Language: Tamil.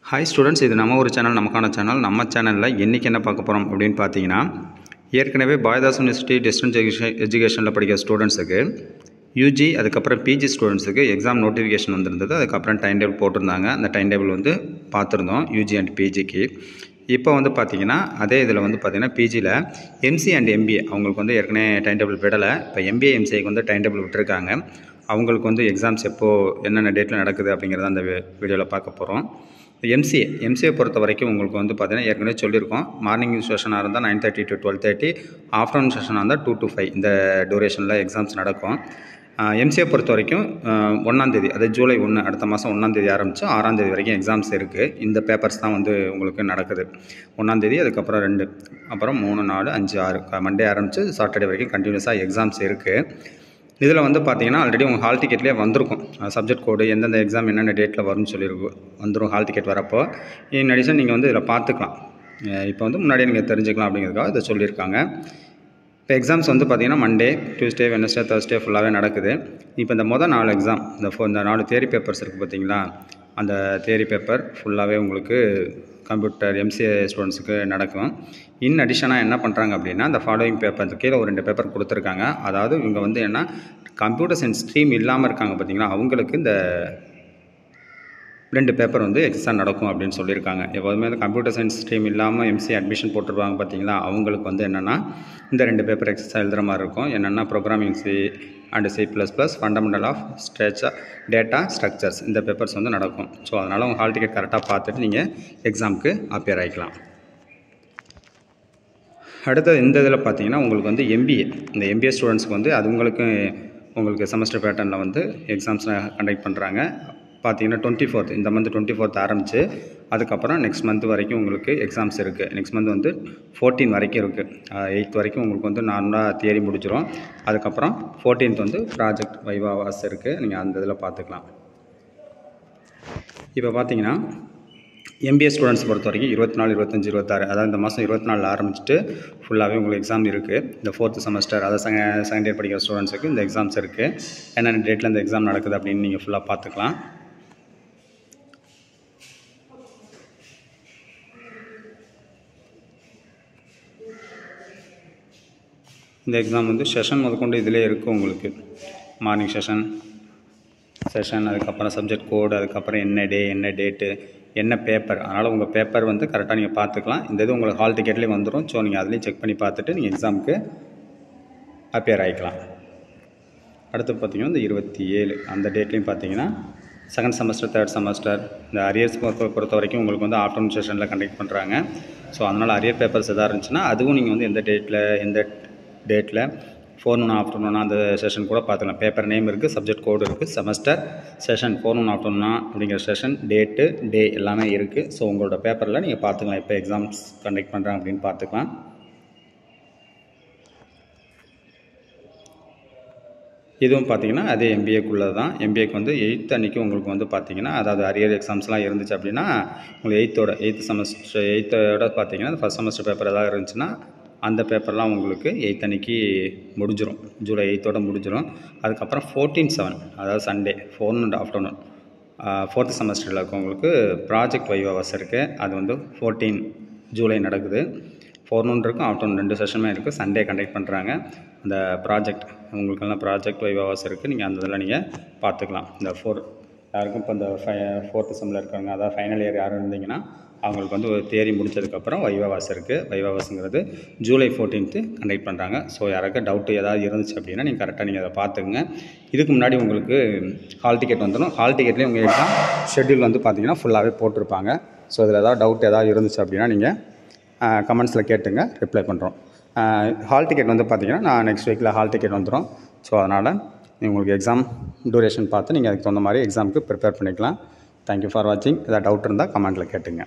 ஹாய் ஸ்டூடெண்ட்ஸ், இது நம்ம ஒரு சேனல், நமக்கான சேனல். நம்ம சேனலில் இன்றைக்கி என்ன பார்க்க போகிறோம் அப்படின்னு பார்த்தீங்கன்னா, ஏற்கனவே பாரதிதாசன் யூனிவர்சிட்டி டிஸ்டன்ஸ் எஜுகேஷனில் படிக்கிற ஸ்டூடெண்ட்ஸுக்கு யூஜி அதுக்கப்புறம் பிஜி ஸ்டூடெண்ட்ஸுக்கு எக்ஸாம் நோட்டிஃபிகேஷன் வந்திருந்தது. அதுக்கப்புறம் டைம் டேபிள் போட்டிருந்தாங்க. அந்த டைம் டேபிள் வந்து பார்த்துருந்தோம் யூஜி அண்ட் பிஜிக்கு. இப்போ வந்து பார்த்திங்கன்னா அதே இதில் வந்து பார்த்திங்கன்னா பிஜியில் எம்சி அண்ட் எம்பிஏ அவங்களுக்கு வந்து ஏற்கனவே டைம் டேபிள் விடலை. இப்போ எம்பிஏ எம்சிஏக்கு வந்து டைம் டேபிள் விட்டுருக்காங்க. அவங்களுக்கு வந்து எக்ஸாம்ஸ் எப்போது என்னென்ன டேட்டில் நடக்குது அப்படிங்கிறத அந்த வீடியோவில் பார்க்க போகிறோம். எம்சிஏ பொறுத்த வரைக்கும் உங்களுக்கு வந்து பார்த்தீங்கன்னா ஏற்கனவே சொல்லியிருக்கோம். மார்னிங் செஷனாக இருந்தால் 9:30 to 12:30, ஆஃப்டர்நூன் செஷனாக இருந்தால் 2 to 5 இந்த டூரேஷனில் எக்ஸாம்ஸ் நடக்கும். எம்சிஏ பொறுத்த வரைக்கும் 1ஆம் தேதி, அது ஜூலை 1 அடுத்த மாதம் 1ஆம் தேதி ஆரம்பித்து 6ஆம் தேதி வரைக்கும் எக்ஸாம்ஸ் இருக்குது. இந்த பேப்பர்ஸ் தான் வந்து உங்களுக்கு நடக்குது. 1ஆம் தேதி, அதுக்கப்புறம் 2, அப்புறம் 3, 4, 5, 6 மண்டே ஆரம்பித்து சாட்டர்டே வரைக்கும் கண்டினியூஸாக எக்ஸாம்ஸ் இருக்குது. இதில் வந்து பார்த்தீங்கன்னா ஆல்ரெடி உங்கள் ஹால் டிக்கெட்லேயே வந்திருக்கும் சப்ஜெக்ட் கோடு, எந்தெந்த எக்ஸாம் என்னென்ன டேட்டில் வரும்னு சொல்லியிருக்கும், வந்துடும் ஹால் டிக்கெட் வரப்போ. இன் அடிஷன் நீங்கள் வந்து இதில் பார்த்துக்கலாம். இப்போ வந்து முன்னாடியே நீங்கள் தெரிஞ்சுக்கலாம் அப்படிங்கிறதுக்காக இதை சொல்லியிருக்காங்க. இப்போ எக்ஸாம்ஸ் வந்து பார்த்திங்கன்னா மண்டே, டியூஸ்டே, வெனஸ்டே, தர்ஸ்டே ஃபுல்லாகவே நடக்குது. இப்போ இந்த 4 எக்ஸாம், இந்த 4 தியரி பேப்பர்ஸ் இருக்குது பார்த்தீங்களா, அந்த தியரி பேப்பர் ஃபுல்லாகவே உங்களுக்கு கம்ப்யூட்டர் எம்சிஏ ஸ்டூடெண்ட்ஸுக்கு நடக்கும். இன் அடிஷனாக என்ன பண்ணுறாங்க அப்படின்னா, அந்த ஃபாலோயிங் பேப்பர் கீழே ஒரு 2 பேப்பர் கொடுத்துருக்காங்க. அதாவது இவங்க வந்து என்ன, கம்ப்யூட்டர் சயின்ஸ் ஸ்ட்ரீம் இல்லாமல் இருக்காங்க பார்த்தீங்களா, அவங்களுக்கு இந்த 2 பேப்பர் வந்து எக்ஸாம் நடக்கும் அப்படின்னு சொல்லியிருக்காங்க. எப்போதுமே இந்த கம்ப்யூட்டர் சயின்ஸ் ஸ்ட்ரீம் இல்லாமல் எம்சிஏ அட்மிஷன் போட்டுருவாங்க பார்த்தீங்களா, அவங்களுக்கு வந்து என்னென்னா இந்த 2 பேப்பர் எக்ஸாம் எழுதுகிற மாதிரி இருக்கும். என்னென்னா programming C and C++, fundamental of data structures, இந்த பேப்பர்ஸ் வந்து நடக்கும். ஸோ அதனால் உங்கள் ஹால் டிக்கெட் கரெக்டாக பார்த்துட்டு நீங்கள் எக்ஸாமுக்கு அப்பியர் ஆகிக்கலாம். அடுத்தது இந்த இதில் பார்த்தீங்கன்னா உங்களுக்கு வந்து எம்பிஏ, இந்த எம்பிஏ ஸ்டூடெண்ட்ஸ்க்கு வந்து அது உங்களுக்கு செமஸ்டர் பேட்டர்னில் வந்து எக்ஸாம்ஸ் கண்டக்ட் பண்ணுறாங்க. பார்த்தீங்கன்னா 24th, இந்த மந்த் 24th ஆரம்பித்து அதுக்கப்புறம் நெக்ஸ்ட் மந்த் வரைக்கும் உங்களுக்கு எக்ஸாம்ஸ் இருக்குது. நெக்ஸ்ட் மந்த் வந்து 14 வரைக்கும் இருக்குது. 8th வரைக்கும் உங்களுக்கு வந்து நார்மலாக தியரி முடிச்சிடும். அதுக்கப்புறம் 14th வந்து ப்ராஜெக்ட் வைவாவாஸ் இருக்குது. நீங்கள் அந்த இதில் பார்த்துக்கலாம். இப்போ பார்த்தீங்கன்னா எம்பிஏ ஸ்டூடெண்ட்ஸ் பொறுத்த வரைக்கும் 24, 25, 26, அதாவது இந்த மாதம் 24 ஆரம்பிச்சுட்டு ஃபுல்லாகவே உங்களுக்கு எக்ஸாம் இருக்குது. இந்த 4th செமஸ்டர், அதாவது செகண்ட் இயர் படிக்கிற ஸ்டூடெண்ட்ஸுக்கு இந்த எக்ஸாம்ஸ் இருக்குது. என்னென்ன டேட்டில் இந்த எக்ஸாம் நடக்குது அப்படின்னு நீங்கள் ஃபுல்லாக பார்த்துக்கலாம். இந்த எக்ஸாம் வந்து செஷன் முதற்கொண்டு இதிலே இருக்குது. உங்களுக்கு மார்னிங் செஷன், அதுக்கப்புறம் சப்ஜெக்ட் கோடு, அதுக்கப்புறம் என்ன டே, என்ன டேட்டு, என்ன பேப்பர். அதனால் உங்கள் பேப்பர் வந்து கரெக்டாக நீங்கள் பார்த்துக்கலாம். இந்த இது உங்களுக்கு ஹால் டிக்கெட்லேயே வந்துடும். ஸோ நீங்கள் அதுலேயும் செக் பண்ணி பார்த்துட்டு நீங்கள் எக்ஸாமுக்கு அப்பியர் ஆகிக்கலாம். அடுத்து பார்த்திங்கன்னா இந்த 27 அந்த டேட்லேயும் பார்த்தீங்கன்னா செகண்ட் செமஸ்டர், தேர்ட் செமஸ்டர், இந்த அரியர்ஸ் பொறுத்த வரைக்கும் உங்களுக்கு வந்து ஆஃப்டர்நூன் செஷனில் கண்டக்ட் பண்ணுறாங்க. ஸோ அதனால் அரியர் பேப்பர்ஸ் எதாவது இருந்துச்சுன்னா அதுவும் நீங்கள் வந்து எந்த டேட்டில் ஃபோர்நூன் ஆஃப்டர்நூனா அந்த செஷன் கூட பார்த்துக்கலாம். பேப்பர் நேம் இருக்குது, சப்ஜெக்ட் கோடு இருக்குது, செமஸ்டர், செஷன், ஃபோர்நூன் ஆஃப்டர்நூனா அப்படிங்கிற செஷன், டேட்டு, டே எல்லாமே இருக்குது. ஸோ உங்களோட பேப்பரில் நீங்கள் பார்த்துக்கலாம் எப்போ எக்ஸாம்ஸ் கண்டக்ட் பண்ணுறாங்க அப்படின்னு பார்த்துக்கலாம். இதுவும் பார்த்தீங்கன்னா அதே எம்பிஏக்குள்ளே தான். எம்பிஏக்கு வந்து 8th அன்றைக்கி உங்களுக்கு வந்து பார்த்தீங்கன்னா, அதாவது அரியர் எக்ஸாம்ஸ்லாம் இருந்துச்சு அப்படின்னா உங்களுக்கு 8th செமஸ்டர் 8th பார்த்தீங்கன்னா ஃபஸ்ட் செமஸ்டர் பேப்பர் எதாவது இருந்துச்சுன்னா அந்த பேப்பர்லாம் உங்களுக்கு 8th அன்றைக்கி முடிஞ்சிடும். ஜூலை 8th முடிஞ்சிடும். அதுக்கப்புறம் 14/7, அதாவது சண்டே, ஃபோர்நூன் ஆஃப்டர்நூன் 4th செமஸ்டரில் இருக்கவங்களுக்கு ப்ராஜெக்ட் வைவாவாஸ் இருக்குது. அது வந்து 14 ஜூலை நடக்குது. ஃபோர்நூன் இருக்கும், ஆஃப்டர்நூன் 2 செஷனுமே இருக்குது. சண்டே கண்டக்ட் பண்ணுறாங்க. அந்த ப்ராஜெக்ட் உங்களுக்கெல்லாம் ப்ராஜெக்ட் வைவாவாஸ் இருக்குது. நீங்கள் அந்த இதில் நீங்கள் பார்த்துக்கலாம். இந்த யாருக்கும் இப்போ இந்த 4th செம்மில் இருக்காங்க, அதாவது ஃபைனல் இயர் யாரும் இருந்தீங்கன்னா அவங்களுக்கு வந்து ஒரு தியரி முடிச்சதுக்கப்புறம் வைவாவாஸ் இருக்குது. வைவாவாஸுங்கிறது ஜூலை 14th கண்டக்ட் பண்ணுறாங்க. ஸோ யாராவது டவுட்டு ஏதாவது இருந்துச்சு அப்படின்னா நீங்கள் கரெக்டாக நீங்கள் அதை பார்த்துக்குங்க. இதுக்கு முன்னாடி உங்களுக்கு ஹால் டிக்கெட் வந்துடும். ஹால் டிக்கெட்லேயே உங்கள் எக்ஸாம் ஷெட்யூல் வந்து பார்த்தீங்கன்னா ஃபுல்லாகவே போட்டிருப்பாங்க. ஸோ இதில் ஏதாவது டவுட் ஏதாவது இருந்துச்சு அப்படின்னா நீங்கள் கமெண்ட்ஸில் கேட்டுங்க, ரிப்ளை பண்ணுறோம். ஹால் டிக்கெட் வந்து பார்த்திங்கன்னா நான் நெக்ஸ்ட் வீக்கில் ஹால் டிக்கெட் வந்துடும். ஸோ அதனால் உங்களுக்கு எக்ஸாம் டூரேஷன் பார்த்து நீங்கள் அதுக்கு தகுந்த மாதிரி எக்ஸாமுக்கு ப்ரிப்பேர் பண்ணிக்கலாம். தேங்க்யூ ஃபார் வாட்சிங். ஏதாவது டவுட் இருந்தால் கமெண்ட்டில் கேட்டுங்க.